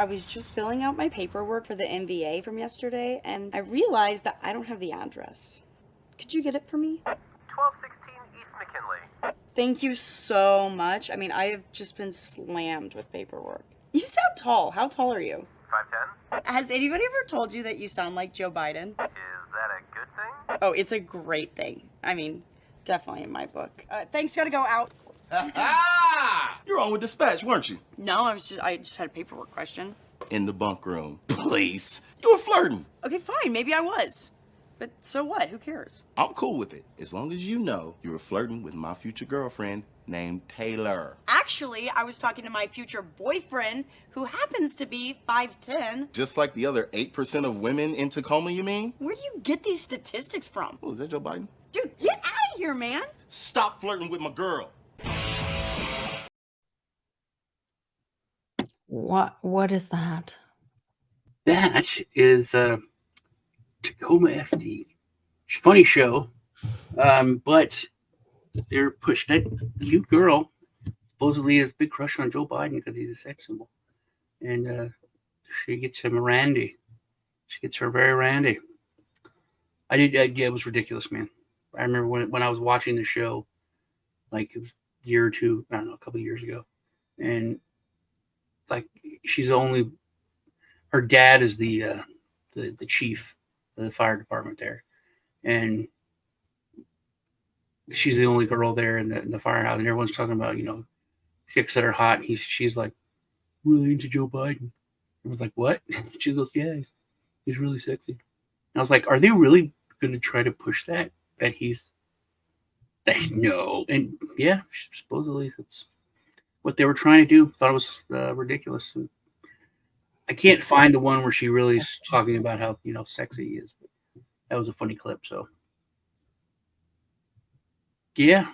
I was just filling out my paperwork for the MVA from yesterday, and I realized that I don't have the address. Could you get it for me? 1216 East McKinley. Thank you so much. I mean, I have just been slammed with paperwork. You sound tall. How tall are you? 5'10". Has anybody ever told you that you sound like Joe Biden? Is that a good thing? Oh, it's a great thing. I mean, definitely in my book. Thanks, gotta go out. You're on with dispatch, weren't you? No, I just had a paperwork question. In the bunk room. Please. You were flirting. Okay, fine, maybe I was. But so what? Who cares? I'm cool with it, as long as you know you were flirting with my future girlfriend named Taylor. Actually, I was talking to my future boyfriend, who happens to be 5'10". Just like the other 8% of women in Tacoma, you mean? Where do you get these statistics from? Oh, is that Joe Biden? Dude, get out of here, man! Stop flirting with my girl. What is that? That is Tacoma FD. It's a funny show, but they're pushed that cute girl supposedly has a big crush on Joe Biden because he's a sex symbol, and she gets him randy. She gets her very randy. Yeah, it was ridiculous, man. I remember when I was watching the show, like it was a year or two, I don't know, a couple of years ago, and like she's only, her dad is the chief of the fire department there, and she's the only girl there in the firehouse, and everyone's talking about, chicks that are hot. She's like really into Joe Biden. Everyone's like, what? She goes, yeah, he's really sexy. And I was like, are they really going to try to push that no? And yeah, supposedly that's what they were trying to do. Thought it was ridiculous. And I can't find the one where she really is talking about how sexy he is. But that was a funny clip. So yeah,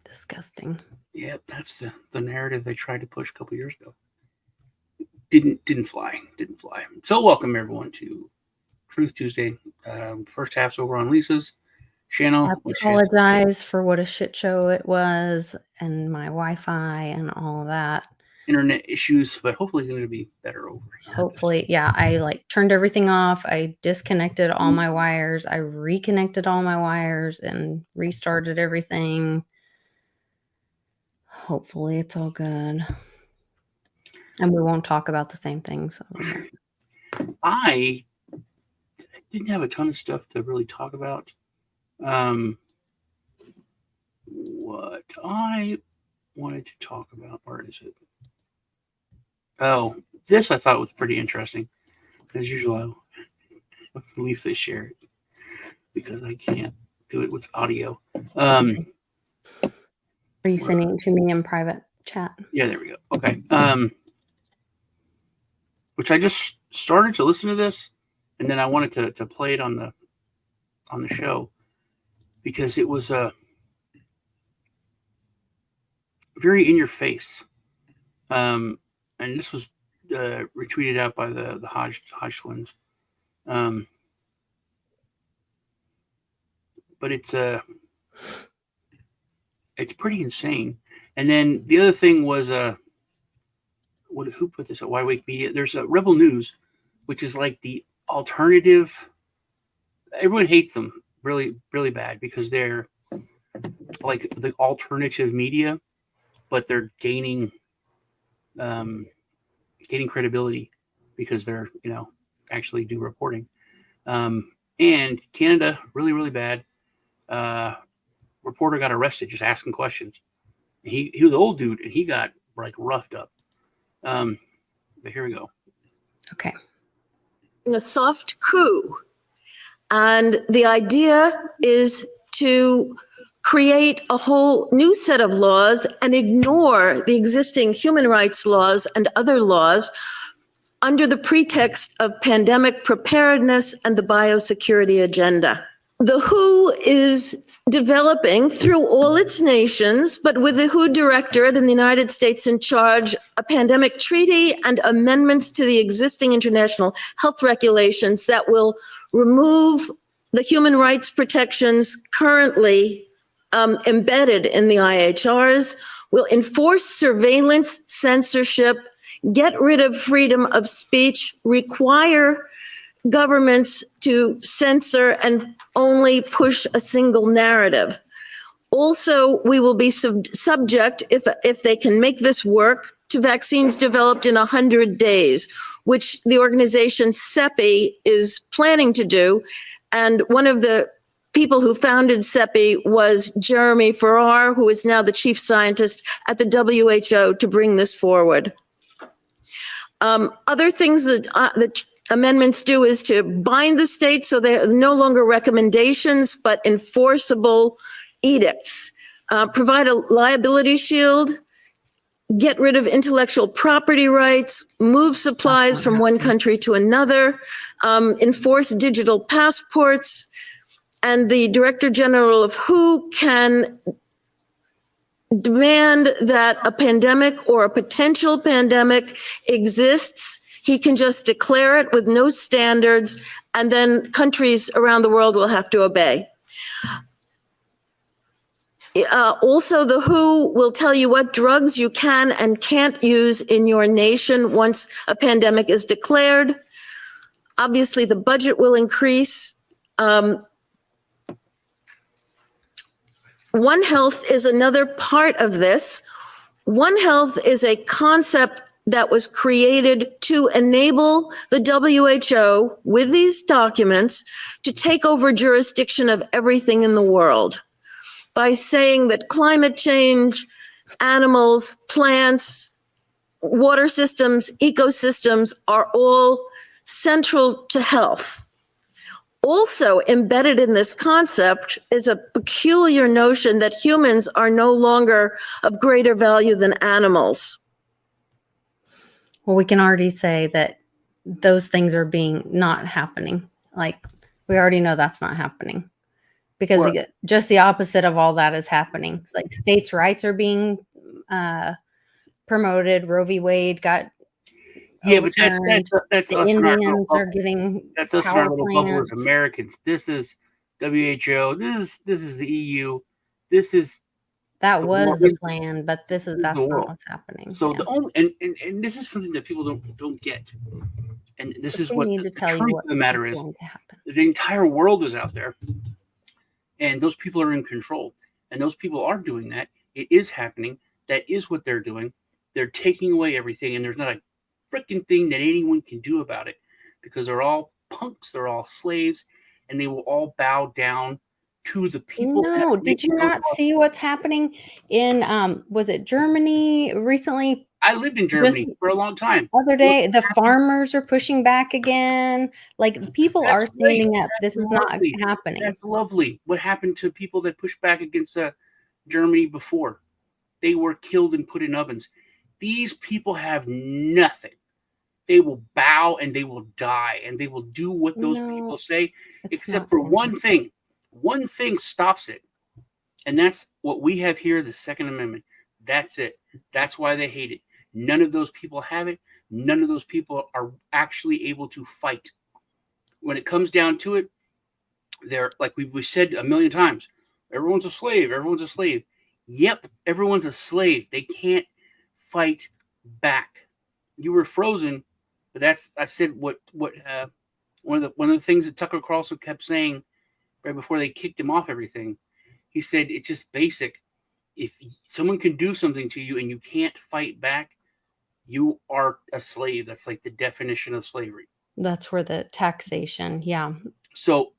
Disgusting. yeah, that's the narrative they tried to push a couple years ago. Didn't fly. So welcome everyone to Truth Tuesday. First half's over on Lisa's channel. I apologize for what a shit show it was, and my Wi-Fi and all of that. Internet issues, but hopefully things will be better over here. Hopefully, yeah. I turned everything off. I disconnected all my wires. I reconnected all my wires and restarted everything. Hopefully, it's all good. And we won't talk about the same things. I didn't have a ton of stuff to really talk about. What I wanted to talk about, where is it? Oh, this I thought was pretty interesting. As usual, at least they share it because I can't do it with audio. Are you sending it to me in private chat? Yeah, there we go. Okay. Which I just started to listen to this, and then I wanted to play it on the show because it was very in your face. And this was retweeted out by the Hodge twins. But it's pretty insane. And then the other thing was who put this at Wide Awake Media? There's a Rebel News, which is like the alternative. Everyone hates them really, really bad because they're like the alternative media, but they're gaining credibility because they're actually do reporting. And Canada, really, really bad. Reporter got arrested just asking questions. He was an old dude and he got like roughed up. But here we go. Okay. A soft coup. And the idea is to create a whole new set of laws and ignore the existing human rights laws and other laws under the pretext of pandemic preparedness and the biosecurity agenda. The WHO is developing through all its nations, but with the WHO Directorate in the United States in charge, a pandemic treaty and amendments to the existing international health regulations that will remove the human rights protections currently embedded in the IHRs, will enforce surveillance, censorship, get rid of freedom of speech, require governments to censor and only push a single narrative. Also, we will be subject, if they can make this work, to vaccines developed in 100 days, which the organization CEPI is planning to do. And one of the people who founded CEPI was Jeremy Farrar, who is now the chief scientist at the WHO, to bring this forward. Other things that the amendments do is to bind the states so they're no longer recommendations, but enforceable edicts. Provide a liability shield, get rid of intellectual property rights, move supplies from one country to another, enforce digital passports, and the Director General of WHO can demand that a pandemic or a potential pandemic exists. He can just declare it with no standards, and then countries around the world will have to obey. Also, the WHO will tell you what drugs you can and can't use in your nation once a pandemic is declared. Obviously, the budget will increase. One Health is another part of this. One Health is a concept that was created to enable the WHO, with these documents, to take over jurisdiction of everything in the world, by saying that climate change, animals, plants, water systems, ecosystems are all central to health. Also embedded in this concept is a peculiar notion that humans are no longer of greater value than animals. Well, we can already say that those things are not happening. Like, we already know that's not happening. Because just the opposite of all that is happening. It's like states' rights are being promoted. Roe v. Wade got but that's the us. Indians are getting that's us in our little bubble as Americans. This is WHO. This is the EU. That was the plan, but that's not what's happening. So the only and this is something that people don't get. And this is what the truth of the matter is. The entire world is out there. And those people are in control. And those people are doing that. It is happening. That is what they're doing. They're taking away everything. And there's not a freaking thing that anyone can do about it. Because they're all punks. They're all slaves. And they will all bow down to the people. No, did you not see what's happening in, was it Germany recently? I lived in Germany for a long time. Other day, the farmers are pushing back again. Like, people are standing up. This is not happening. That's lovely. What happened to people that pushed back against Germany before? They were killed and put in ovens. These people have nothing. They will bow and they will die and they will do what those people say, except for one thing. One thing stops it. And that's what we have here, the Second Amendment. That's it. That's why they hate it. None of those people have it. None of those people are actually able to fight. When it comes down to it, they're, like we said a million times, everyone's a slave. Everyone's a slave. Yep, everyone's a slave. They can't fight back. You were frozen, but I said what one of the things that Tucker Carlson kept saying right before they kicked him off everything. He said it's just basic. If someone can do something to you and you can't fight back, you are a slave. That's like the definition of slavery. That's where the taxation, yeah. So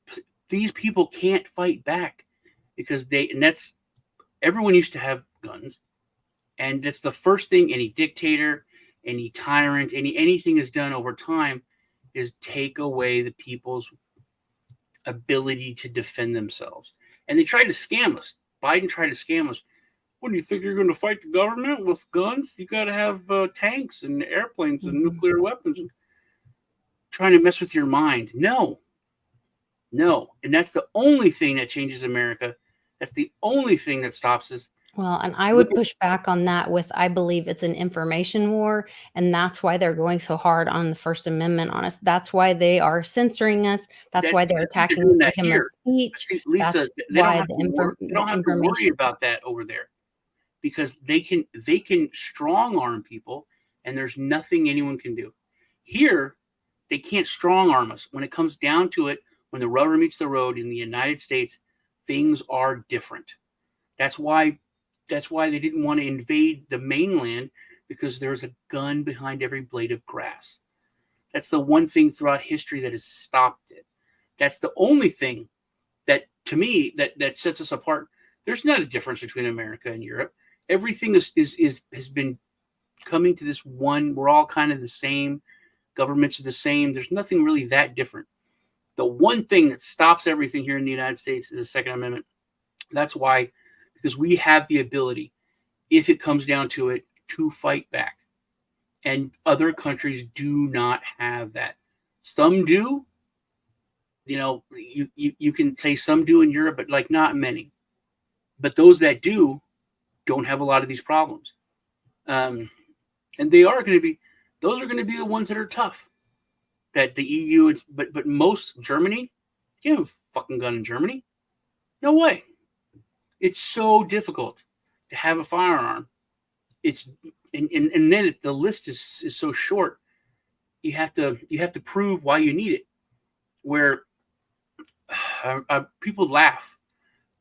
these people can't fight back because everyone used to have guns. And that's the first thing any dictator, any tyrant, anything has done over time is take away the people's ability to defend themselves. And they tried to scam us. Biden tried to scam us. What do you think, you're going to fight the government with guns? You got to have tanks and airplanes and nuclear weapons and trying to mess with your mind. No. And that's the only thing that changes America. That's the only thing that stops us. Well, and I would push back on that with, I believe it's an information war, and that's why they're going so hard on the First Amendment on us. That's why they are censoring us. That's why they're attacking freedom of speech. See, Lisa, they don't have to worry about that over there because they can strong arm people and there's nothing anyone can do. Here, they can't strong arm us. When it comes down to it, when the rubber meets the road in the United States, things are different. That's why they didn't want to invade the mainland, because there's a gun behind every blade of grass. That's the one thing throughout history that has stopped it. That's the only thing that, to me, that sets us apart. There's not a difference between America and Europe. Everything has been coming to this one. We're all kind of the same. Governments are the same. There's nothing really that different. The one thing that stops everything here in the United States is the Second Amendment. That's why, because we have the ability, if it comes down to it, to fight back. And other countries do not have that. Some do. You know, you can say some do in Europe, but like not many. But those that do don't have a lot of these problems. And they are going to be, those are going to be the ones that are tough. That the EU, but most, Germany, you don't have a fucking gun in Germany. No way. It's so difficult to have a firearm. It's and then if the list is so short, you have to prove why you need it. Where people laugh.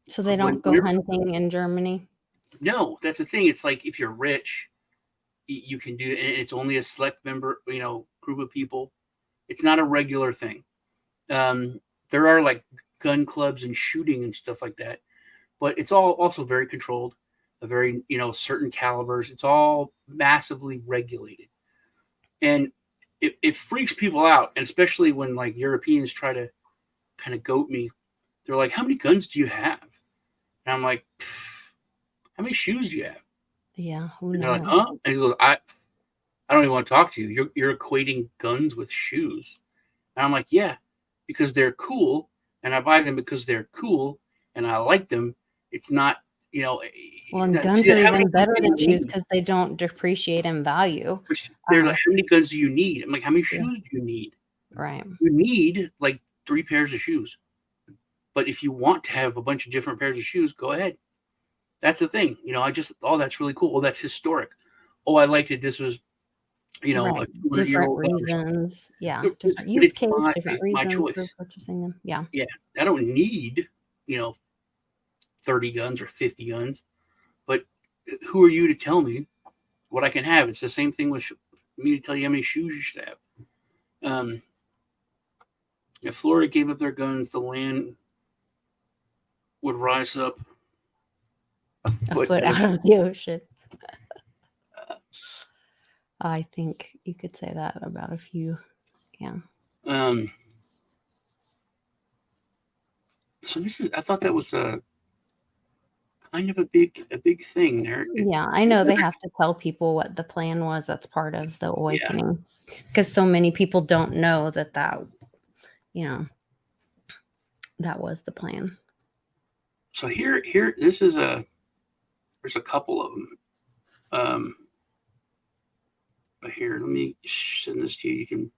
So they don't go hunting in Germany? No, that's the thing. It's like if you're rich, you can do it, and it's only a select member, group of people. It's not a regular thing. There are like gun clubs and shooting and stuff like that, but it's all also very controlled, a very, certain calibers. It's all massively regulated. And it freaks people out. And especially when like Europeans try to kind of goat me, they're like, how many guns do you have? And I'm like, how many shoes do you have? Yeah. Who and knows? they're like, huh? And he goes, I don't even want to talk to you. You're equating guns with shoes. And I'm like, yeah, because they're cool. And I buy them because they're cool and I like them. It's not, well, and guns are even better than shoes because they don't depreciate in value. They're like, how many guns do you need? I'm like, how many shoes do you need? Right. You need like 3 pairs of shoes. But if you want to have a bunch of different pairs of shoes, go ahead. That's the thing. That's really cool. Oh, that's historic. Oh, I liked it. This was, right. a Different reasons. Yeah. Different use case, different reasons for purchasing them. Yeah. Yeah. I don't need, 30 guns or 50 guns. But who are you to tell me what I can have? It's the same thing with me to tell you how many shoes you should have. If Florida gave up their guns, the land would rise up a foot out of the ocean. I think you could say that about a few. Yeah. So I thought that was kind of a big thing there. Yeah, I know they have to tell people what the plan was. That's part of the awakening, because so many people don't know that that was the plan. So here, there's a couple of them. But here, let me send this to you. You can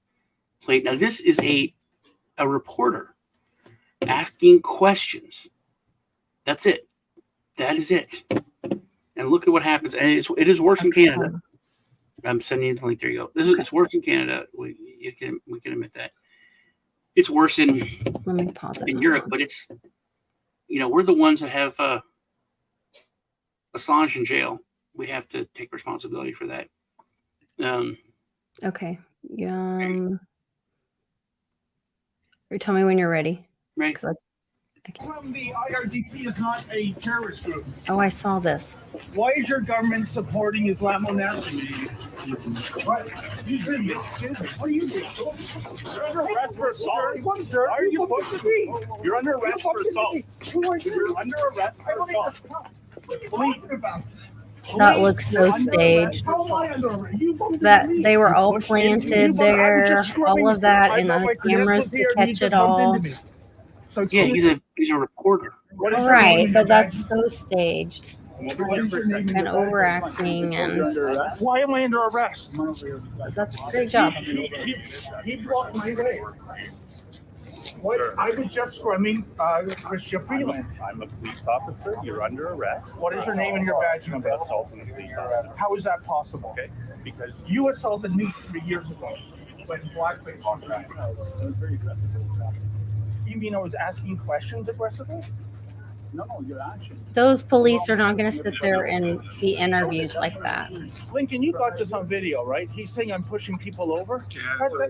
play it. Now, this is a reporter asking questions. That's it. That is it. And look at what happens. And it is worse in Canada. I'm sending you the link. There you go. It's worse in Canada. We can admit that. It's worse in Europe, but it's we're the ones that have Assange in jail. We have to take responsibility for that. Okay. Tell me when you're ready. Ready. The IRGC is not a terrorist group. Oh, I saw this. Why is your government supporting Islamo-nationalism? What? What are you doing? You're under arrest for assault. Why are you supposed to be? You're under arrest for assault. You're under arrest for assault. Police. That looks so staged. That they were all planted there, all of that, and the cameras to catch it all. So yeah, he's a reporter. Right, but that's so staged and overacting. And why am I under arrest? That's a great job. He blocked my way. What? I was just scrumming Christian Freeland. I'm a police officer. You're under arrest. What is your name and your badge number? Assaulting a police officer. How is that possible? Okay, because You assaulted me 3 years ago when blackface on that. was very aggressive. You mean I was asking questions aggressively? No, your action. Those police are not going to sit there and be interviewed like that. Lincoln, you got this on video, right? He's saying I'm pushing people over.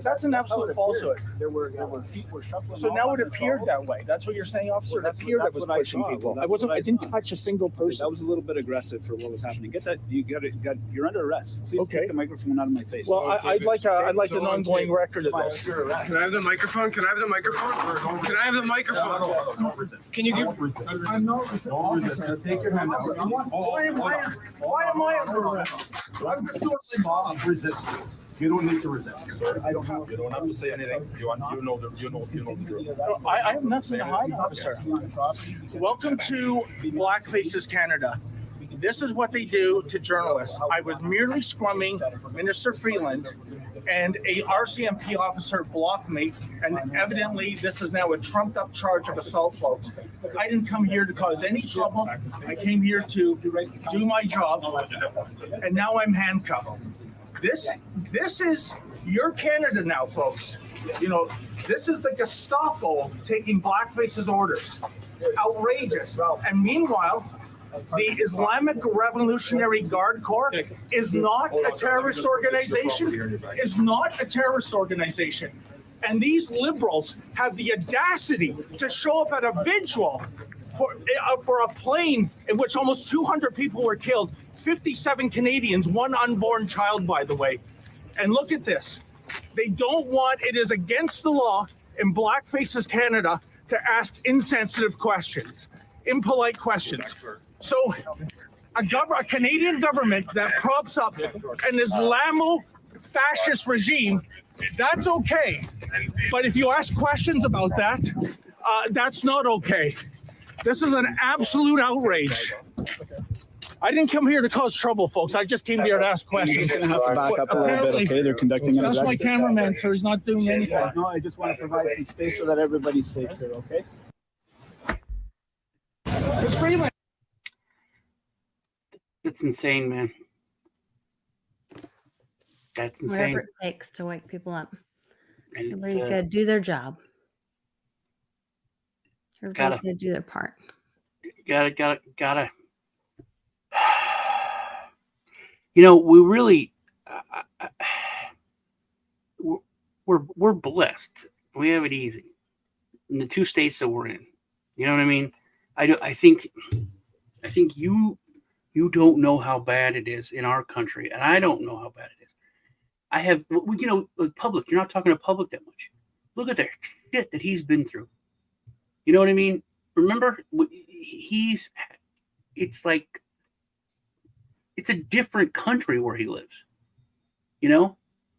That's an absolute falsehood. There were feet were shuffling. So now it appeared that way. That's what you're saying, officer. It appeared I was pushing people. I didn't touch a single person. That was a little bit aggressive for what was happening. Get that? You're under arrest. Please Okay. take the microphone out of my face. Well, I'd like an ongoing record of this. Can I have the microphone? Can I have the microphone? Can I have the microphone? Can you give? I'm not officer. Take your hand out. Why am I under arrest? I'm just doing my job. Resist. You don't need to resist. I don't have. You don't have to say anything. You know the drill. I have nothing to hide, officer. Welcome to Blackfaces Canada. This is what they do to journalists. I was merely scrumming Minister Freeland, and a RCMP officer blocked me, and evidently this is now a trumped-up charge of assault, folks. I didn't come here to cause any trouble. I came here to do my job, and now I'm handcuffed. This is your Canada now, folks. You know, this is the Gestapo taking Blackface's orders. Outrageous. And meanwhile, the Islamic Revolutionary Guard Corps is not a terrorist organization, And these liberals have the audacity to show up at a vigil for a plane in which almost 200 people were killed, 57 Canadians, one unborn child, by the way. And look at this. They don't want, it is against the law in Blackfaces Canada to ask insensitive questions, impolite questions. So a Canadian government that props up an Islamo-fascist regime, that's okay. But if you ask questions about that, that's not okay. This is an absolute outrage. I didn't come here to cause trouble, folks. I just came here to ask questions. You're gonna have to back up a little bit, okay? They're conducting an That's my cameraman, so he's not doing anything. No, I just want to provide some space so that everybody's safe here, okay? Ms. Freeland. It's insane, man. That's insane. Whatever it takes to wake people up. And it's, Everybody's got to do their job. Everybody's got to do their part. Gotta. You know, we really, we're blessed. We have it easy in the two states that we're in. You know what I mean? I think you don't know how bad it is in our country, and I don't know how bad it is. I have, you know, like public. You're not talking to public that much. Look at the shit that he's been through. You know what I mean? Remember, it's like, it's a different country where he lives. You know,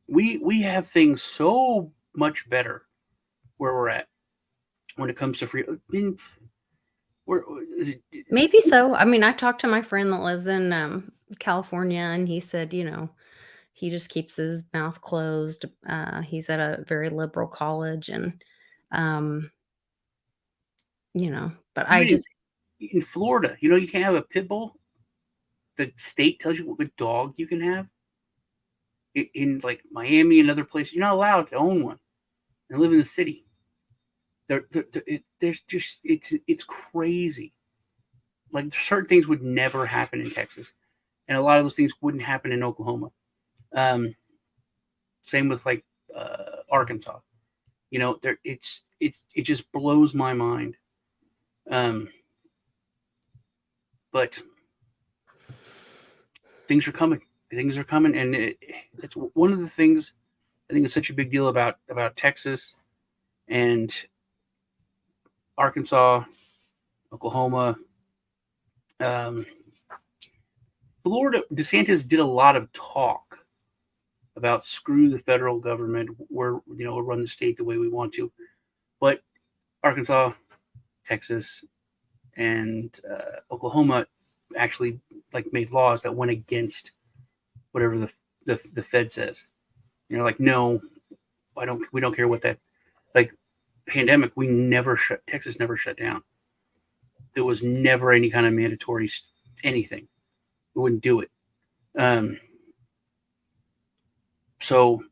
we have things so much better where we're at when it comes to free. Maybe so. I mean, I talked to my friend that lives in California, and he said, you know, he just keeps his mouth closed. He's at a very liberal college, and you know, but I just in Florida, you know, you can't have a pit bull. The state tells you what dog you can have. In like Miami and other places, you're not allowed to own one and live in the city. There's just it's crazy. Like certain things would never happen in Texas, and a lot of those things wouldn't happen in Oklahoma. Same with like Arkansas. You know, it just blows my mind. But things are coming. Things are coming, and it's one of the things I think is such a big deal about Texas and Arkansas, Oklahoma, Florida. DeSantis did a lot of talk about screw the federal government. We'll run the state the way we want to, but Arkansas, Texas, and Oklahoma actually like made laws that went against whatever the Fed says. You know, like, no, we don't care what that, like, pandemic, Texas never shut down. There was never any kind of mandatory anything. We wouldn't do it. So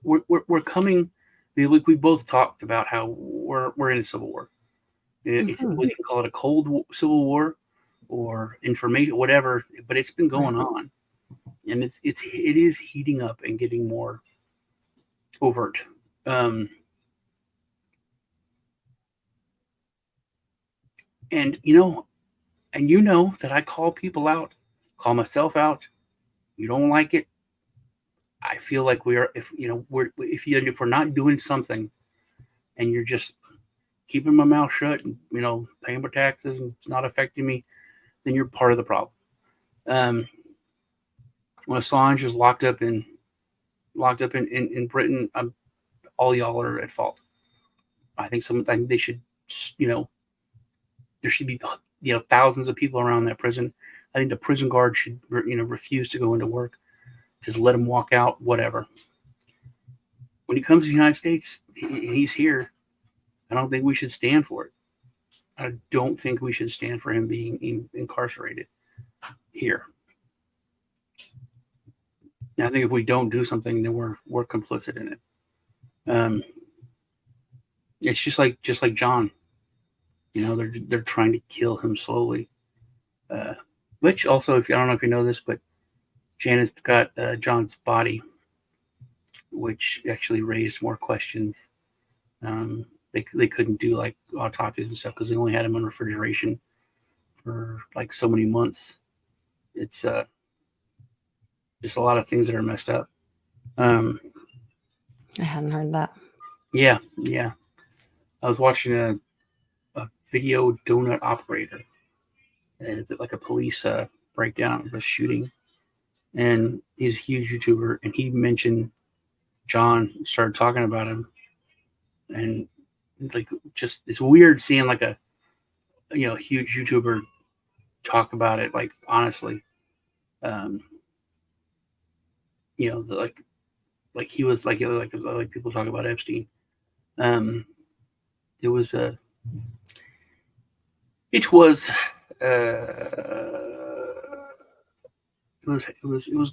we're coming. We both talked about how we're in a civil war. We can call it a cold civil war or information, whatever, but it's been going on, and it is heating up and getting more overt. And you know that I call people out, call myself out. You don't like it. I feel like if we're not doing something, and you're just keeping my mouth shut and paying my taxes and it's not affecting me, then you're part of the problem. When Assange is locked up in Britain, all y'all are at fault. I think they should, there should be thousands of people around that prison. I think the prison guard should refuse to go into work. Just let him walk out, whatever. When he comes to the United States, he's here. I don't think we should stand for it. I don't think we should stand for him being incarcerated here. I think if we don't do something, then we're complicit in it. It's just like John. They're trying to kill him slowly. Which also, I don't know if you know this, but Janet's got John's body, which actually raised more questions. They couldn't do like autopsies and stuff because they only had him in refrigeration for like so many months. It's just a lot of things that are messed up. I hadn't heard that. Yeah. I was watching a video donut operator. It's like a police breakdown of a shooting. And he's a huge YouTuber, and he mentioned John, started talking about him. And it's weird seeing like a huge YouTuber talk about it, like honestly. Like he was like people talk about Epstein. It was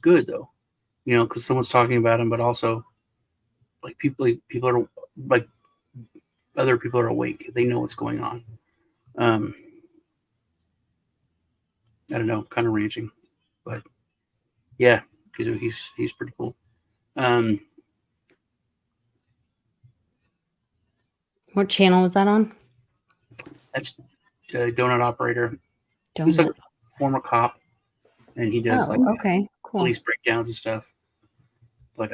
good though, because someone's talking about him, but also like people are like other people are awake. They know what's going on. I don't know, kind of ranting, but yeah, he's pretty cool. What channel was that on? That's Donut Operator. Donut. He's like a former cop, and he does okay, cool. police breakdowns and stuff. But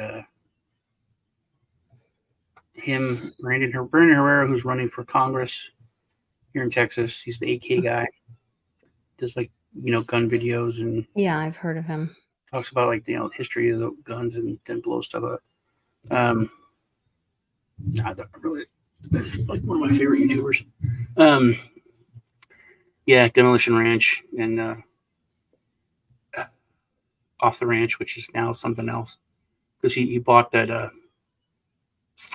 Brandon Herrera, who's running for Congress here in Texas, he's the AK guy. Does gun videos and yeah, I've heard of him. Talks about the history of the guns and then blows stuff up. That's like one of my favorite YouTubers. Yeah, Demolition Ranch and Off the Ranch, which is now something else, because he bought that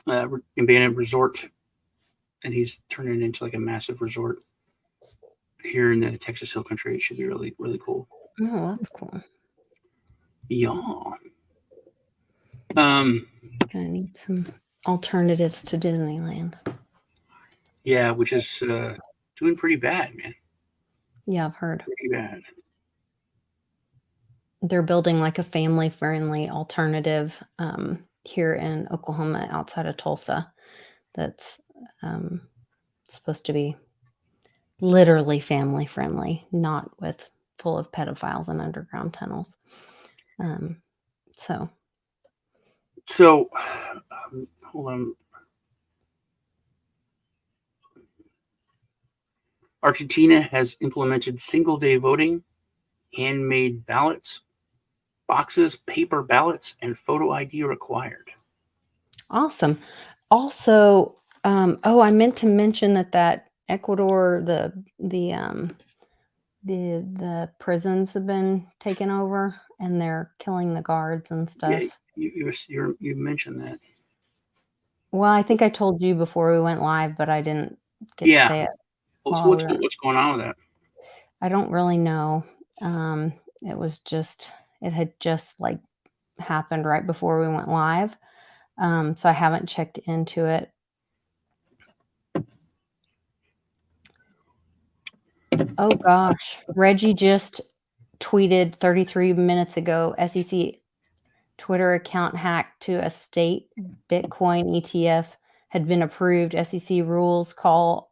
abandoned resort, and he's turning it into like a massive resort here in the Texas Hill Country. It should be really, really cool. Oh, that's cool. Yeah. Gonna need some alternatives to Disneyland. Yeah, which is doing pretty bad, man. Yeah, I've heard. Pretty bad. They're building like a family-friendly alternative here in Oklahoma outside of Tulsa that's supposed to be literally family-friendly, not full of pedophiles and underground tunnels. So hold on. Argentina has implemented single-day voting, handmade ballots, boxes, paper ballots, and photo ID required. Awesome. Also, I meant to mention that Ecuador, the prisons have been taken over and they're killing the guards and stuff. Yeah, you mentioned that. Well, I think I told you before we went live, but I didn't get to Yeah. say it. What's while we were- what's going on with that? I don't really know. It was just, it had just like happened right before we went live. So I haven't checked into it. Oh gosh. Reggie just tweeted 33 minutes ago, SEC Twitter account hacked to a state Bitcoin ETF had been approved. SEC rules call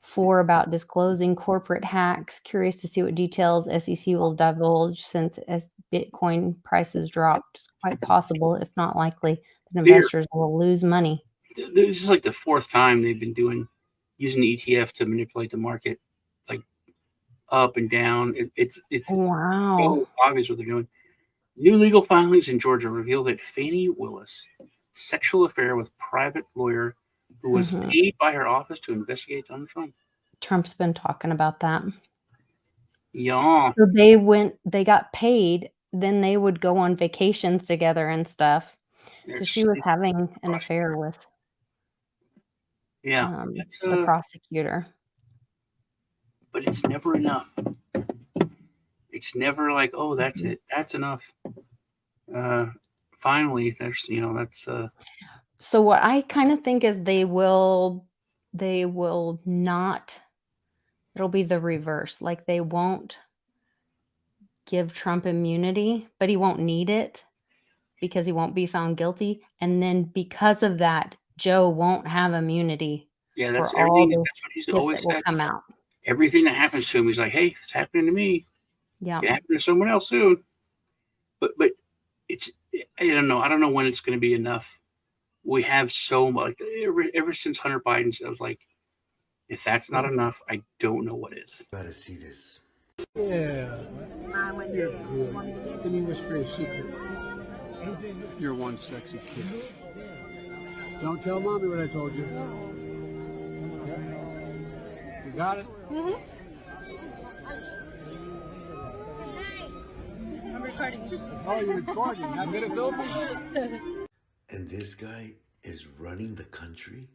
for about disclosing corporate hacks. Curious to see what details SEC will divulge since as Bitcoin prices dropped. It's quite possible, if not likely, that investors will lose money. This is like the fourth time they've been using the ETF to manipulate the market, like up and down. It's Wow. so obvious what they're doing. New legal filings in Georgia reveal that Fannie Willis' sexual affair with private lawyer who was paid by her office to investigate Donald Trump. Trump's been talking about that. Yeah. So they got paid, then they would go on vacations together and stuff. So she was having an affair with the prosecutor. But it's never enough. It's never like, oh, that's it. That's enough. Finally, there's, that's. So what I kind of think is they will not, it'll be the reverse. Like they won't give Trump immunity, but he won't need it because he won't be found guilty. And then because of that, Joe won't have immunity That's for all everything. the That's what he's shit always that will said. come out. Everything that happens to him, he's like, hey, it's happening to me. Yeah. It happened to someone else soon. But it's, I don't know when it's going to be enough. We have so much, ever since Hunter Biden, I was like, if that's not enough, I don't know what is. Gotta see this. Yeah. You're good. Let me whisper a secret. You're one sexy kid. Don't tell mommy what I told you. You got it? Mm-hmm. I'm recording. Oh, you're recording. I'm gonna film me. And this guy is running the country?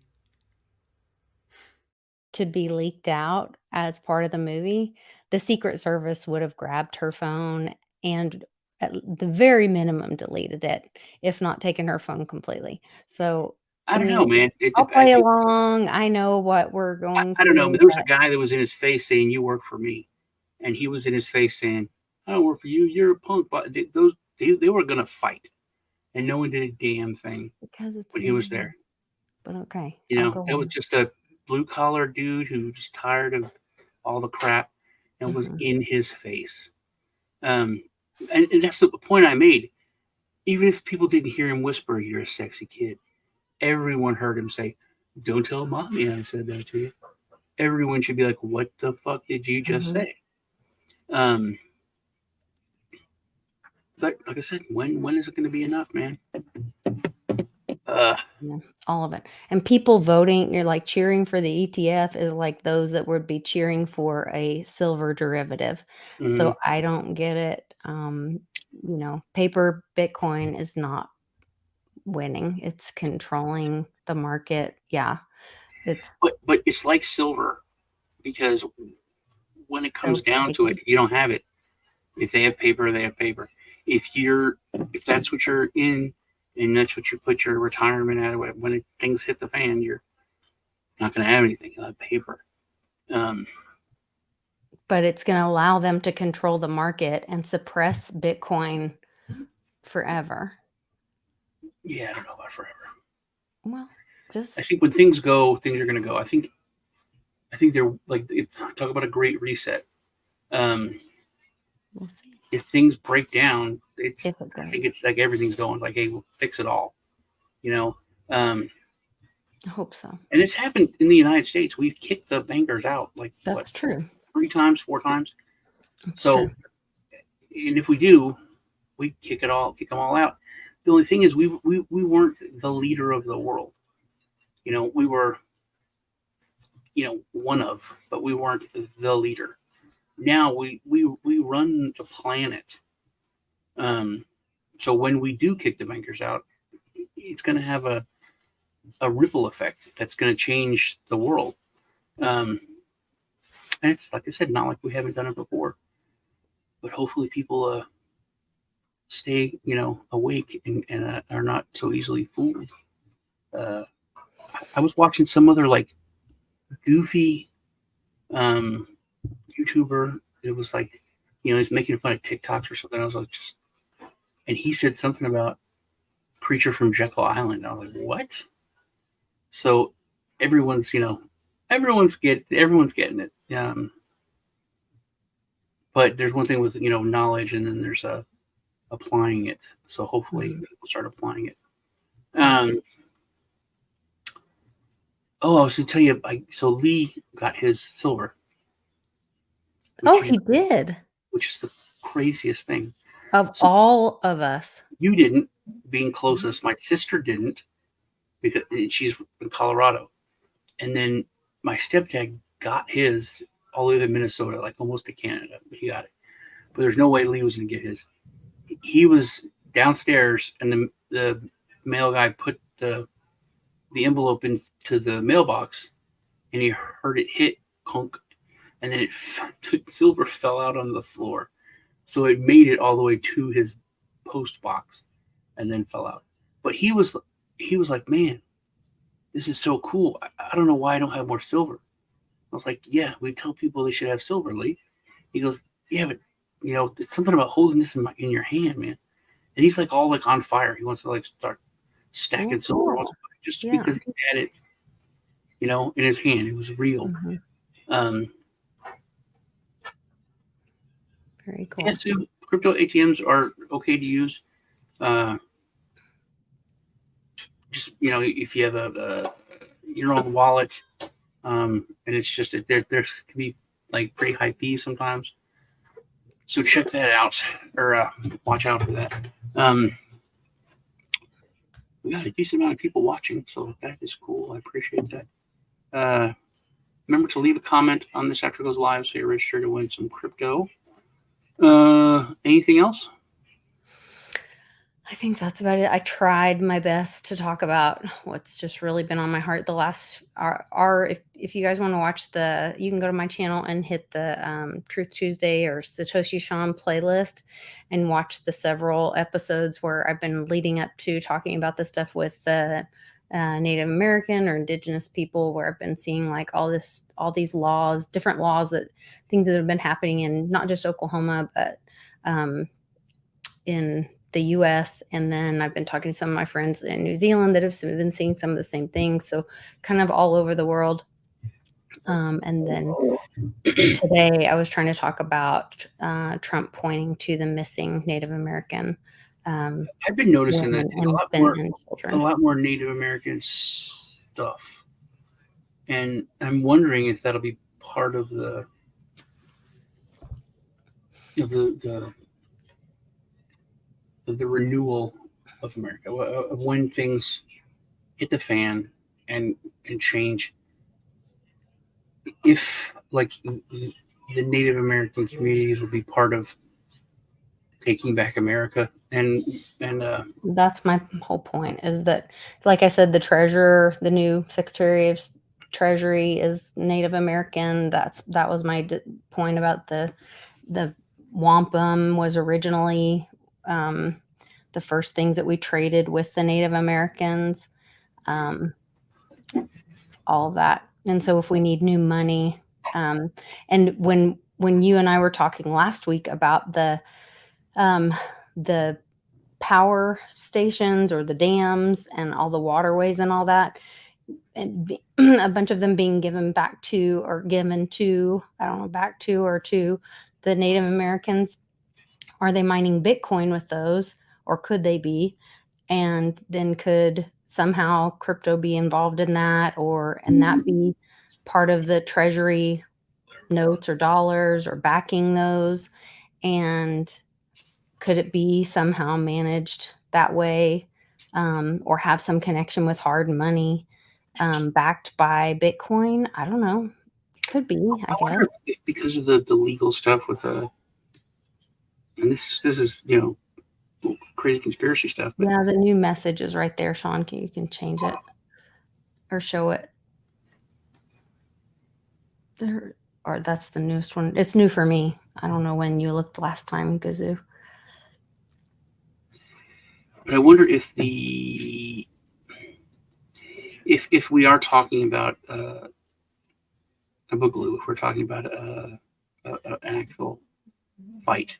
To be leaked out as part of the movie, the Secret Service would have grabbed her phone and at the very minimum deleted it, if not taken her phone completely. So I don't know, man. I'll play along. I know what we're going I don't know, through, but there was a guy that was in his face saying, you work for me. And he was in his face saying, I don't work for you. You're a punk. But they were going to fight. And no one did a damn thing when he was there. But okay. It was just a blue-collar dude who was tired of all the crap and was in his face. And that's the point I made. Even if people didn't hear him whisper, you're a sexy kid, everyone heard him say, don't tell mommy I said that to you. Everyone should be like, what the fuck did you just say? But like I said, when is it going to be enough, man? All of it. And people voting, you're like cheering for the ETF is like those that would be cheering for a silver derivative. So I don't get it. Paper Bitcoin is not winning. It's controlling the market. Yeah. But it's like silver, because when it comes down to it, you don't have it. If they have paper, they have paper. If that's what you're in, and that's what you put your retirement at, when things hit the fan, you're not going to have anything. You'll have paper. But it's going to allow them to control the market and suppress Bitcoin forever. Yeah, I don't know about forever. Well, I think when things go, things are going to go. I think they're like, talk about a great reset. We'll see. If things break down, I think it's like everything's going like, hey, we'll fix it all. I hope so. And it's happened in the United States. We've kicked the bankers out that's true. 3 times, 4 times. That's so, true. And if we do, we kick them all out. The only thing is we weren't the leader of the world. We were, one of, but we weren't the leader. Now we run the planet. So when we do kick the bankers out, it's going to have a a ripple effect that's going to change the world. And it's, like I said, not like we haven't done it before, but hopefully people stay, awake and are not so easily fooled. I was watching some other like goofy YouTuber. It was like, he's making fun of TikToks or something. I was like, and he said something about Creature from Jekyll Island. I was like, what? So everyone's getting it. But there's one thing with, knowledge, and then there's applying it. So hopefully people start applying it. I was going to tell you, so Lee got his silver. He did. Which is the craziest thing. Of all of us. You didn't, being closest. My sister didn't, because she's in Colorado. And then my stepdad got his all the way to Minnesota, like almost to Canada. But he got it. But there's no way Lee was going to get his. He was downstairs, and the mail guy put the envelope into the mailbox, and he heard it hit, conk, and then silver fell out on the floor. So it made it all the way to his post box and then fell out. But he was like, man, this is so cool. I don't know why I don't have more silver. I was like, yeah, we tell people they should have silver, Lee. He goes, yeah, but it's something about holding this in your hand, man. And he's like all like on fire. He wants to like start stacking silver just because he had it, in his hand. It was real. Very cool. Yeah, so crypto ATMs are okay to use. Just if you have your own wallet, and it's just there can be like pretty high fees sometimes. So check that out, or watch out for that. We got a decent amount of people watching, so that is cool. I appreciate that. Remember to leave a comment on this after it goes live, so you're registered to win some crypto. Anything else? I think that's about it. I tried my best to talk about what's just really been on my heart the last if you guys want to watch you can go to my channel and hit the Truth Tuesday or Satoshi Sean playlist and watch the several episodes where I've been leading up to talking about this stuff with the Native American or indigenous people, where I've been seeing like all these laws, different laws, things that have been happening in not just Oklahoma, but in the US. And then I've been talking to some of my friends in New Zealand that have been seeing some of the same things. So kind of all over the world. And then today I was trying to talk about Trump pointing to the missing Native American I've been noticing that a lot more Native American stuff. And I'm wondering if that'll be part of the renewal of America, when things hit the fan and change. If like the Native American communities will be part of taking back America, and that's my whole point, is that, like I said, the treasurer, the new Secretary of Treasury, is Native American. That was my point about the wampum was originally the first things that we traded with the Native Americans, all of that. And so if we need new money, and when you and I were talking last week about the power stations or the dams and all the waterways and all that, and a bunch of them being given to the Native Americans, are they mining Bitcoin with those, or could they be? And then could somehow crypto be involved in that, and that be part of the treasury notes or dollars or backing those? And could it be somehow managed that way, or have some connection with hard money backed by Bitcoin? I don't know. It could be, I guess. If because of the legal stuff with and this is crazy conspiracy stuff. But yeah, the new message is right there, Sean. You can change it. or show it. There, or that's the newest one. It's new for me. I don't know when you looked last time, Gazoo. But I wonder if if we are talking about a boogaloo, if we're talking about an actual fight,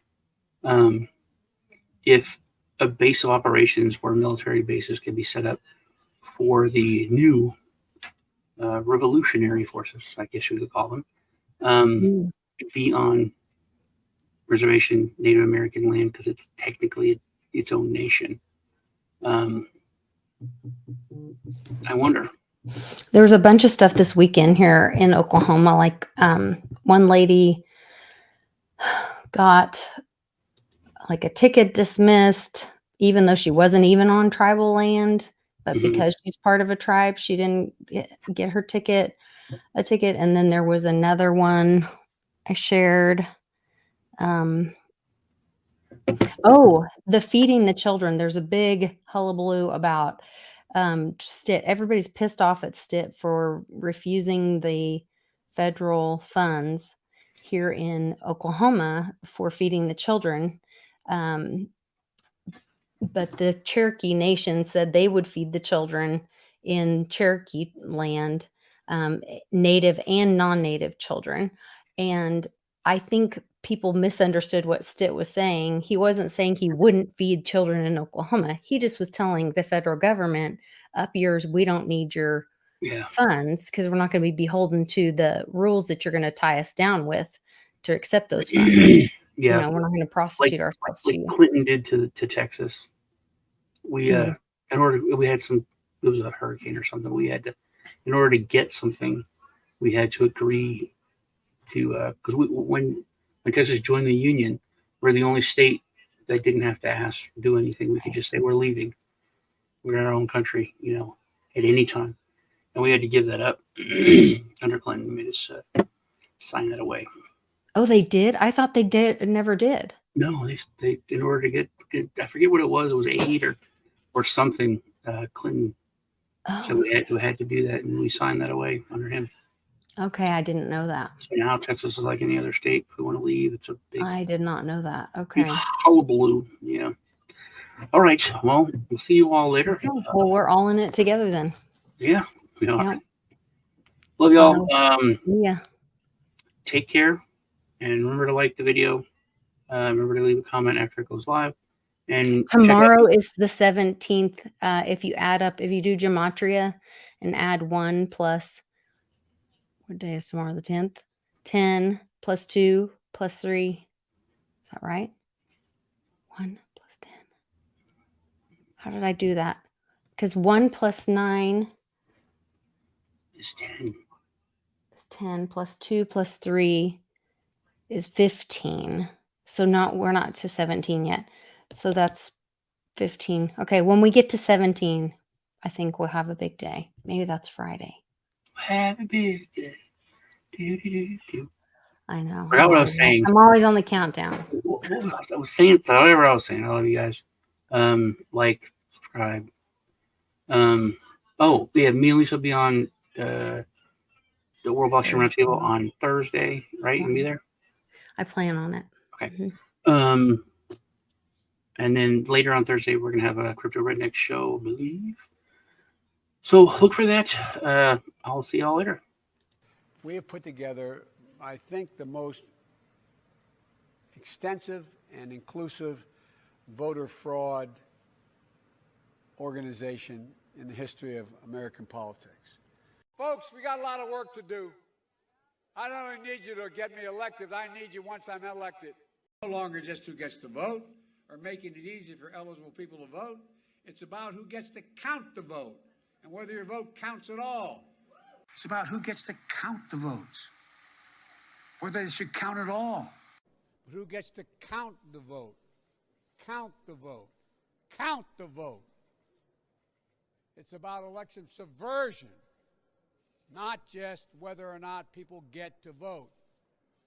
if a base of operations where military bases can be set up for the new revolutionary forces, I guess you could call them, be on reservation Native American land because it's technically its own nation. I wonder. There was a bunch of stuff this weekend here in Oklahoma. Like one lady got like a ticket dismissed, even though she wasn't even on tribal land. But because she's part of a tribe, she didn't get her ticket. And then there was another one I shared. The feeding the children. There's a big hullabaloo about Stitt. Everybody's pissed off at Stitt for refusing the federal funds here in Oklahoma for feeding the children. But the Cherokee Nation said they would feed the children in Cherokee land, native and non-native children. And I think people misunderstood what Stitt was saying. He wasn't saying he wouldn't feed children in Oklahoma. He just was telling the federal government, up yours, we don't need your funds because we're not going to be beholden to the rules that you're going to tie us down with to accept those funds. We're not going to prostitute ourselves like to you. Clinton did to Texas. We in order we had some, it was a hurricane or something. We had to, in order to get something, we had to agree to because when Texas joined the union, we're the only state that didn't have to ask do anything. We could just say we're leaving. We're in our own country, at any time, and we had to give that up. Under Clinton, we made us sign that away. Oh, they did? I thought they never did. No, they in order to get I forget what it was aid or something. Clinton said we had to do that, and we signed that away under him. Okay, I didn't know that. So now Texas is like any other state. If we want to leave, it's a big. I did not know that. Okay. Hullabaloo. Yeah. All right. Well, we'll see you all later. Okay. Well, we're all in it together then. Yeah. We are. Love y'all. Yeah. Take care, and remember to like the video. Remember to leave a comment after it goes live. And tomorrow is the 17th. If you do gematria and add 1 plus, what day is tomorrow? The 10th? 10 plus 2 plus 3. Is that right? 1 plus 10. How did I do that? Because 1 plus 9 is 10. Is 10 plus 2 plus 3 is 15. So we're not to 17 yet. So that's 15. Okay, when we get to 17, I think we'll have a big day. Maybe that's Friday. Have a big day. I know. I forgot what I was saying. I'm always on the countdown. I was saying, whatever I was saying. I love you guys. Like, subscribe. Me and Lisa will be on the World Boxing Roundtable on Thursday, right? You can be there? I plan on it. Okay. Mm-hmm. And then later on Thursday, we're going to have a Crypto Redneck show, I believe. So look for that. I'll see y'all later. We have put together, I think, the most extensive and inclusive voter fraud organization in the history of American politics. Folks, we got a lot of work to do. I don't only need you to get me elected, I need you once I'm elected. No longer just who gets to vote or making it easy for eligible people to vote. It's about who gets to count the vote and whether your vote counts at all. It's about who gets to count the votes, whether they should count at all. But who gets to count the vote? Count the vote. Count the vote. It's about election subversion, not just whether or not people get to vote.